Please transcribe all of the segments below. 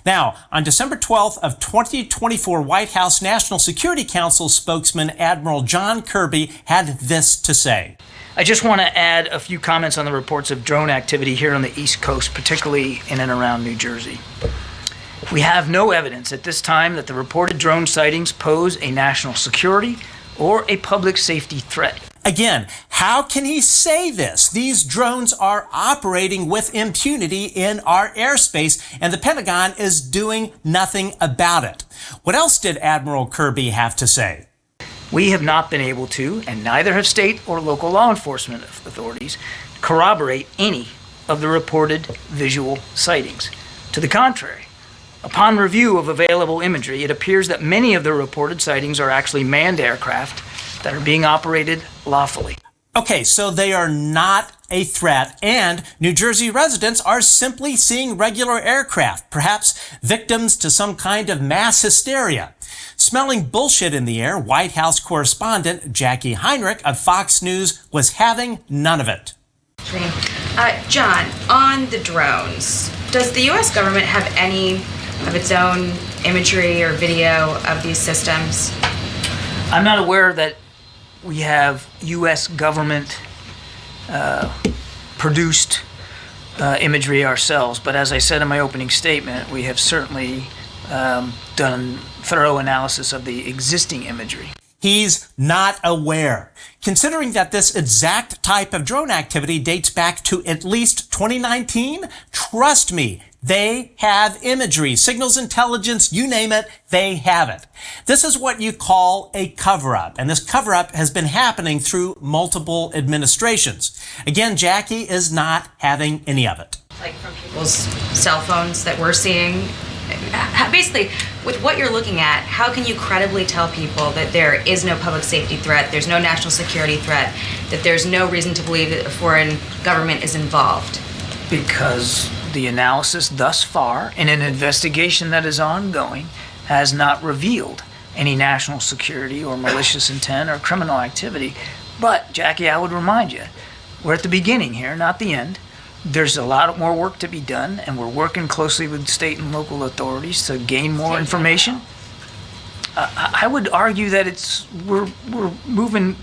Now, on December 12th of 2024, White House National Security Council spokesman Admiral John Kirby had this to say. I just want to add a few comments on the reports of drone activity here on the East Coast, particularly in and around New Jersey. We have no evidence at this time that the reported drone sightings pose a national security or a public safety threat. Again, how can he say this? These drones are operating with impunity in our airspace, and the Pentagon is doing nothing about it. What else did Admiral Kirby have to say? We have not been able to, and neither have state or local law enforcement authorities, corroborate any of the reported visual sightings. To the contrary, upon review of available imagery, it appears that many of the reported sightings are actually manned aircraft that are being operated lawfully. Okay, so they are not a threat, and New Jersey residents are simply seeing regular aircraft, perhaps victims to some kind of mass hysteria. Smelling bullshit in the air, White House correspondent Jackie Heinrich of Fox News was having none of it. John, on the drones, does the U.S. government have any of its own imagery or video of these systems? I'm not aware that we have U.S. government produced imagery ourselves, but as I said in my opening statement, we have certainly done thorough analysis of the existing imagery. He's not aware. Considering that this exact type of drone activity dates back to at least 2019, trust me, they have imagery, signals intelligence, you name it, they have it. This is what you call a cover-up, and this cover-up has been happening through multiple administrations. Again, Jackie is not having any of it. Like from people's cell phones that we're seeing? Basically, with what you're looking at, how can you credibly tell people that there is no public safety threat, there's no national security threat, that there's no reason to believe that a foreign government is involved? Because the analysis thus far, in an investigation that is ongoing, has not revealed any national security or malicious intent or criminal activity. But, Jackie, I would remind you, we're at the beginning here, not the end. There's a lot more work to be done, and we're working closely with state and local authorities to gain more information. I would argue that we're moving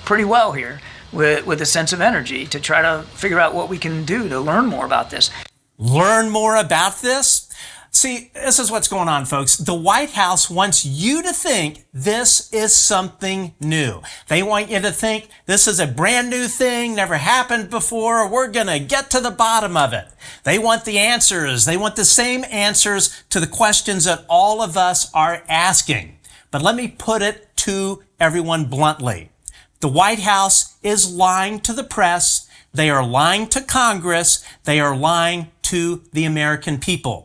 pretty well here with a sense of energy to try to figure out what we can do to learn more about this. Learn more about this? See, this is what's going on, folks. The White House wants you to think this is something new. They want you to think this is a brand new thing, never happened before. We're going to get to the bottom of it. They want the answers. They want the same answers to the questions that all of us are asking. But let me put it to everyone bluntly. The White House is lying to the press. They are lying to Congress. They are lying to the American people.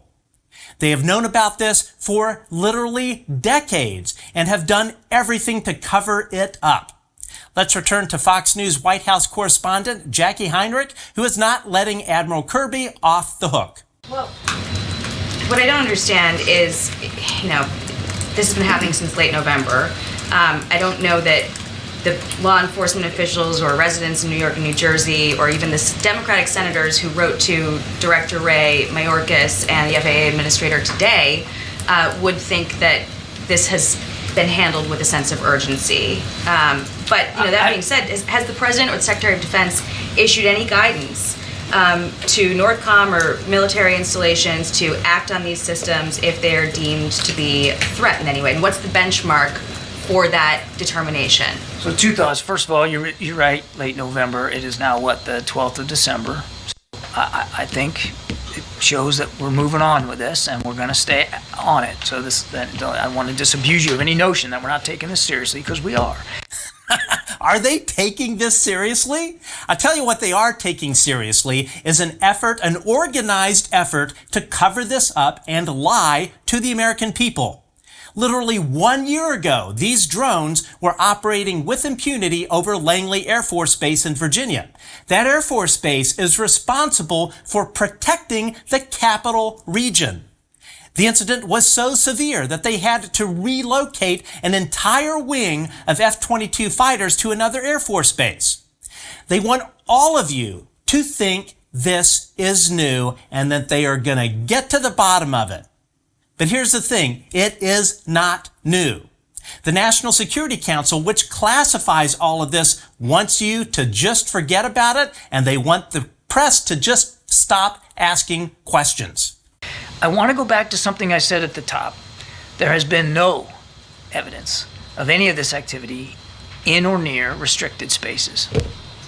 They have known about this for literally decades and have done everything to cover it up. Let's return to Fox News White House correspondent Jackie Heinrich, who is not letting Admiral Kirby off the hook. Well, what I don't understand is, this has been happening since late November. I don't know that the law enforcement officials or residents in New York and New Jersey, or even the Democratic senators who wrote to Director Ray Mayorkas and the FAA administrator today would think that this has been handled with a sense of urgency. But that being said, has the President or the Secretary of Defense issued any guidance to NORTHCOM or military installations to act on these systems if they are deemed to be a threat in any way? And what's the benchmark for that determination? So two thoughts. First of all, you're right, late November. It is now, the 12th of December. I think it shows that we're moving on with this, and we're going to stay on it. So I want to disabuse you of any notion that we're not taking this seriously, because we are. Are they taking this seriously? I'll tell you what they are taking seriously is an organized effort to cover this up and lie to the American people. Literally 1 year ago, these drones were operating with impunity over Langley Air Force Base in Virginia. That Air Force Base is responsible for protecting the capital region. The incident was so severe that they had to relocate an entire wing of F-22 fighters to another Air Force base. They want all of you to think this is new and that they are going to get to the bottom of it. But here's the thing, it is not new. The National Security Council, which classifies all of this, wants you to just forget about it, and they want the press to just stop asking questions. I want to go back to something I said at the top. There has been no evidence of any of this activity in or near restricted spaces.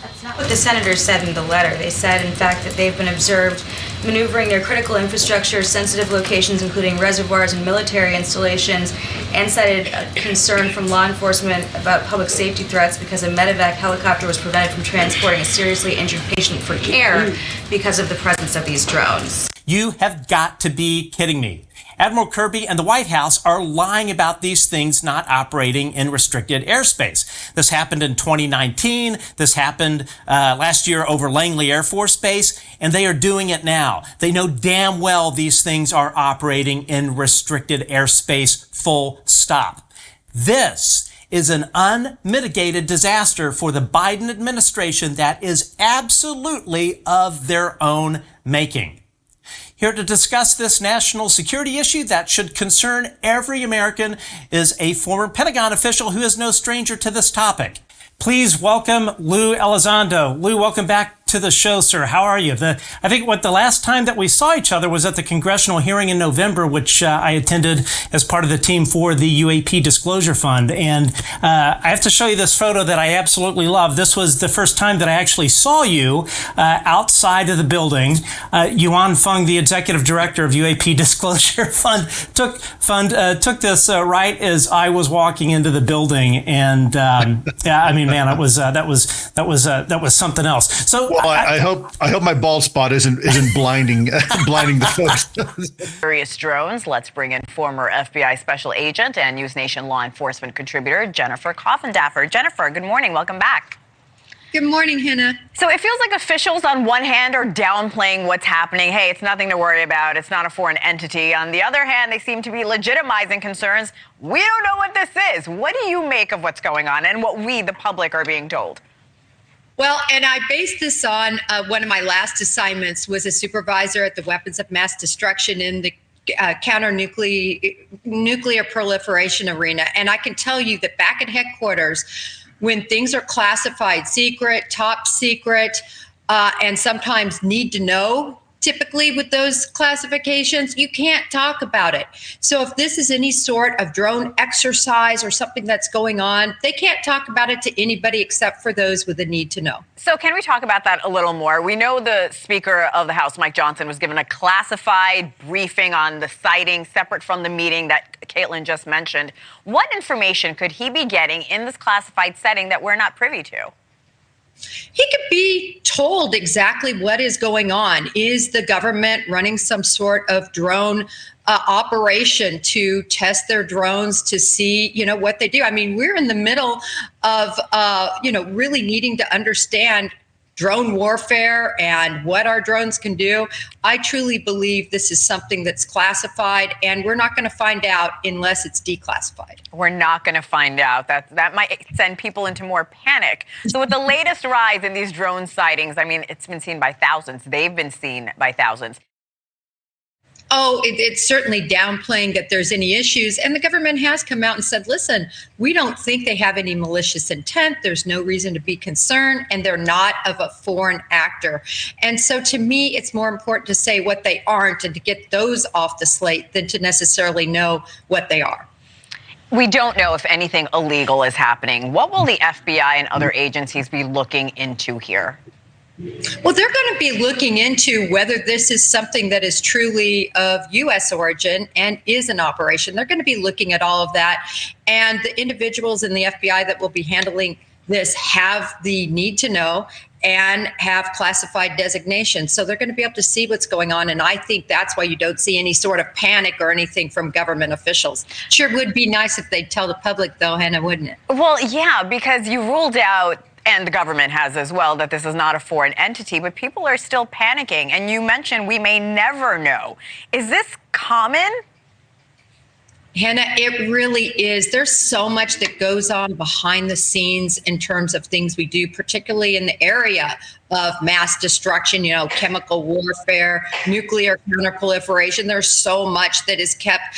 That's not what the senators said in the letter. They said, in fact, that they've been observed maneuvering near critical infrastructure, sensitive locations, including reservoirs and military installations, and cited a concern from law enforcement about public safety threats because a medevac helicopter was prevented from transporting a seriously injured patient for care because of the presence of these drones. You have got to be kidding me. Admiral Kirby and the White House are lying about these things not operating in restricted airspace. This happened in 2019. This happened last year over Langley Air Force Base, and they are doing it now. They know damn well these things are operating in restricted airspace, full stop. This is an unmitigated disaster for the Biden administration that is absolutely of their own making. Here to discuss this national security issue that should concern every American is a former Pentagon official who is no stranger to this topic. Please welcome Lou Elizondo. Lou, welcome back to the show, sir. How are you? I think the last time that we saw each other was at the congressional hearing in November, which I attended as part of the team for the UAP Disclosure Fund. And I have to show you this photo that I absolutely love. This was the first time that I actually saw you outside of the building. Yuan Feng, the executive director of UAP Disclosure Fund, took this right as I was walking into the building. And yeah, I mean, man, that was something else. So. Well, I hope my bald spot isn't blinding the folks. Various drones. Let's bring in former FBI special agent and News Nation law enforcement contributor Jennifer Coffindaffer. Jennifer, good morning. Welcome back. Good morning, Hannah. So it feels like officials on one hand are downplaying what's happening. Hey, it's nothing to worry about. It's not a foreign entity. On the other hand, they seem to be legitimizing concerns. We don't know what this is. What do you make of what's going on and what we, the public, are being told? Well, and I based this on one of my last assignments was a supervisor at the Weapons of Mass Destruction in the nuclear proliferation arena. And I can tell you that back at headquarters, when things are classified secret, top secret, and sometimes need to know, typically with those classifications, you can't talk about it. So if this is any sort of drone exercise or something that's going on, they can't talk about it to anybody except for those with a need to know. So can we talk about that a little more? We know the Speaker of the House, Mike Johnson, was given a classified briefing on the sighting separate from the meeting that Caitlin just mentioned. What information could he be getting in this classified setting that we're not privy to? He could be told exactly what is going on. Is the government running some sort of drone operation to test their drones to see, what they do? I mean, we're in the middle of, really needing to understand drone warfare and what our drones can do. I truly believe this is something that's classified, and we're not going to find out unless it's declassified. We're not going to find out. That might send people into more panic. So with the latest rise in these drone sightings, I mean, it's been seen by thousands. They've been seen by thousands. Oh, it's certainly downplaying that there's any issues. And the government has come out and said, listen, we don't think they have any malicious intent. There's no reason to be concerned. And they're not of a foreign actor. And so to me, it's more important to say what they aren't and to get those off the slate than to necessarily know what they are. We don't know if anything illegal is happening. What will the FBI and other agencies be looking into here? Well, they're going to be looking into whether this is something that is truly of U.S. origin and is an operation. They're going to be looking at all of that. And the individuals in the FBI that will be handling this have the need to know and have classified designations. So they're going to be able to see what's going on. And I think that's why you don't see any sort of panic or anything from government officials. Sure would be nice if they'd tell the public, though, Hannah, wouldn't it? Well, yeah, because you ruled out, and the government has as well, that this is not a foreign entity, but people are still panicking. And you mentioned we may never know. Is this common? Hannah, it really is. There's so much that goes on behind the scenes in terms of things we do, particularly in the area of mass destruction, chemical warfare, nuclear counterproliferation. There's so much that is kept,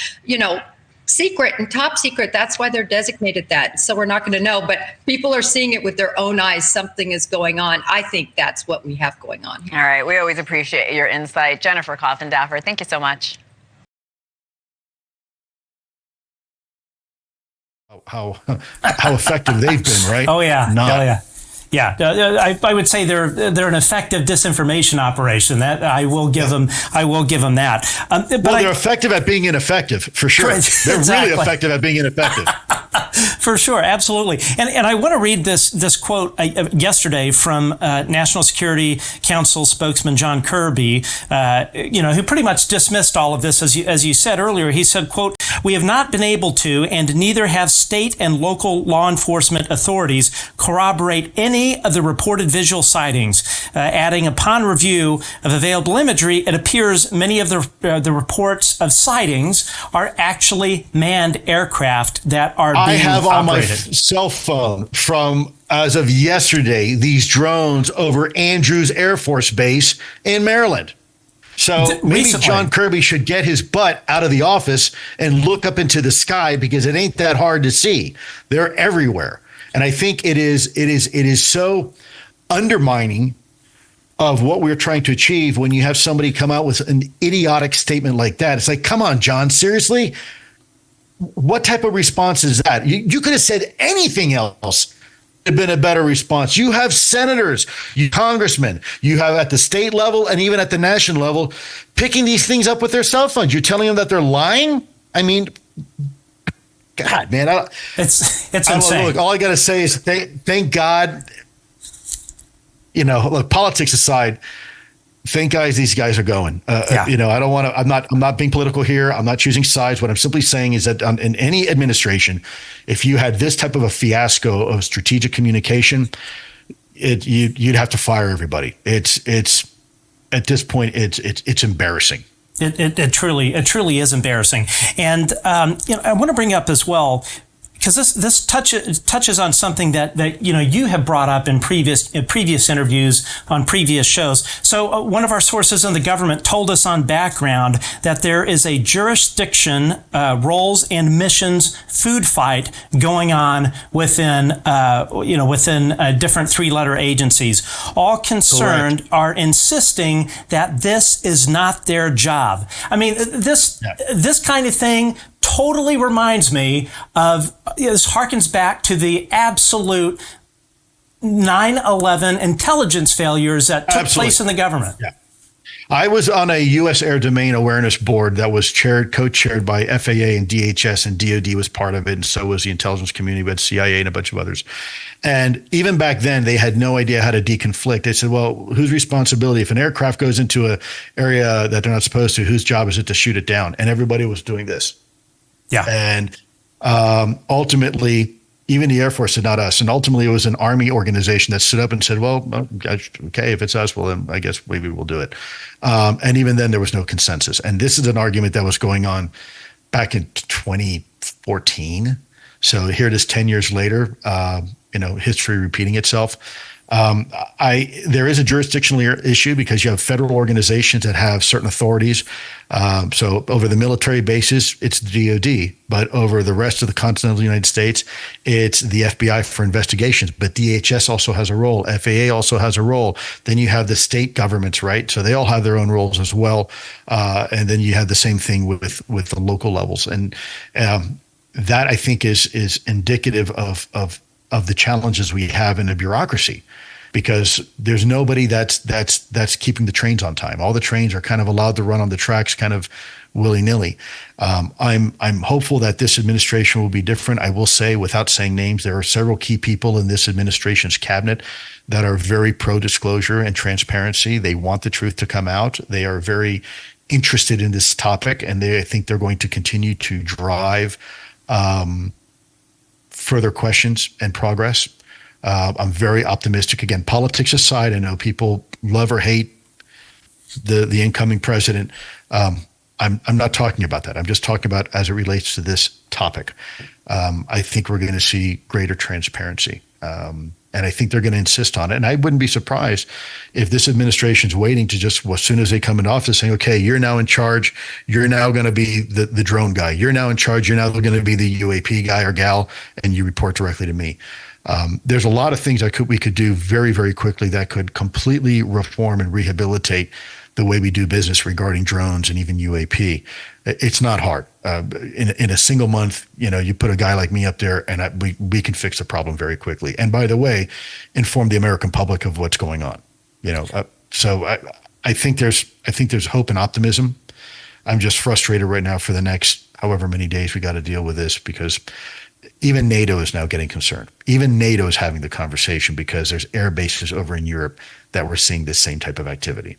secret and top secret. That's why they're designated that. So we're not going to know, but people are seeing it with their own eyes. Something is going on. I think that's what we have going on here. All right. We always appreciate your insight. Jennifer Coffindaffer, thank you so much. How effective they've been, right? Oh yeah. Not. Oh yeah. Yeah, I would say they're an effective disinformation operation. That I will give them. I will give them that. But they're effective at being ineffective, for sure. They're exactly. really effective at being ineffective. For sure, absolutely. And I want to read this quote yesterday from National Security Council spokesman John Kirby, who pretty much dismissed all of this, as you said earlier. He said, quote, "We have not been able to, and neither have state and local law enforcement authorities, corroborate any of the reported visual sightings." Adding, upon review of available imagery, it appears many of the reports of sightings are actually manned aircraft that are being I have on my operated. cell phone from, as of yesterday, these drones over Andrews Air Force Base in Maryland. So maybe recently, John Kirby should get his butt out of the office and look up into the sky, because it ain't that hard to see. They're everywhere. And I think it is so undermining of what we're trying to achieve when you have somebody come out with an idiotic statement like that. It's like, come on, John, seriously? What type of response is that? You could have said anything else. It would have been a better response. You have senators, you congressmen, you have at the state level and even at the national level picking these things up with their cell phones. You're telling them that they're lying? I mean, God, man, it's insane. Look, all I got to say is thank God. Look, politics aside, thank God these guys are going. I don't want to. I'm not being political here. I'm not choosing sides. What I'm simply saying is that in any administration, if you had this type of a fiasco of strategic communication, you'd have to fire everybody. It's at this point, it's embarrassing. It truly is embarrassing. And I want to bring up as well, because this touches on something that you have brought up in previous interviews on previous shows. So one of our sources in the government told us on background that there is a jurisdiction, roles and missions food fight going on within different three-letter agencies. All concerned Correct. are insisting that this is not their job. I mean, this kind of thing totally reminds me of, this harkens back to the absolute 9/11 intelligence failures that took place in the government. Yeah. I was on a U.S. Air Domain Awareness Board that was co-chaired by FAA and DHS, and DOD was part of it, and so was the intelligence community, but CIA and a bunch of others. And even back then, they had no idea how to deconflict. They said, well, whose responsibility? If an aircraft goes into an area that they're not supposed to, whose job is it to shoot it down? And everybody was doing this. Yeah. And ultimately, even the Air Force said, not us. And ultimately, it was an Army organization that stood up and said, well, okay, if it's us, well, then I guess maybe we'll do it. And even then, there was no consensus. And this is an argument that was going on back in 2014. So here it is 10 years later, history repeating itself. There is a jurisdictional issue because you have federal organizations that have certain authorities. So over the military bases, it's the DOD, but over the rest of the continental United States, it's the FBI for investigations. But DHS also has a role. FAA also has a role. Then you have the state governments, right? So they all have their own roles as well. And then you have the same thing with the local levels. And that I think is indicative of the challenges we have in the bureaucracy, because there's nobody that's keeping the trains on time. All the trains are kind of allowed to run on the tracks kind of willy-nilly. I'm hopeful that this administration will be different. I will say, without saying names, there are several key people in this administration's cabinet that are very pro-disclosure and transparency. They want the truth to come out. They are very interested in this topic, and I think they're going to continue to drive further questions and progress. I'm very optimistic. Again, politics aside, I know people love or hate the incoming president. I'm not talking about that. I'm just talking about as it relates to this topic. I think we're going to see greater transparency. And I think they're going to insist on it. And I wouldn't be surprised if this administration's waiting to just, as soon as they come into office, saying, okay, you're now in charge. You're now going to be the drone guy. You're now in charge. You're now going to be the UAP guy or gal, and you report directly to me. There's a lot of things we could do very, very quickly that could completely reform and rehabilitate the way we do business regarding drones and even UAP. It's not hard. In a single month, you put a guy like me up there, and we can fix the problem very quickly. And by the way, inform the American public of what's going on. So I think there's hope and optimism. I'm just frustrated right now for the next however many days we got to deal with this, because even NATO is now getting concerned. Even NATO is having the conversation because there's air bases over in Europe that we're seeing this same type of activity.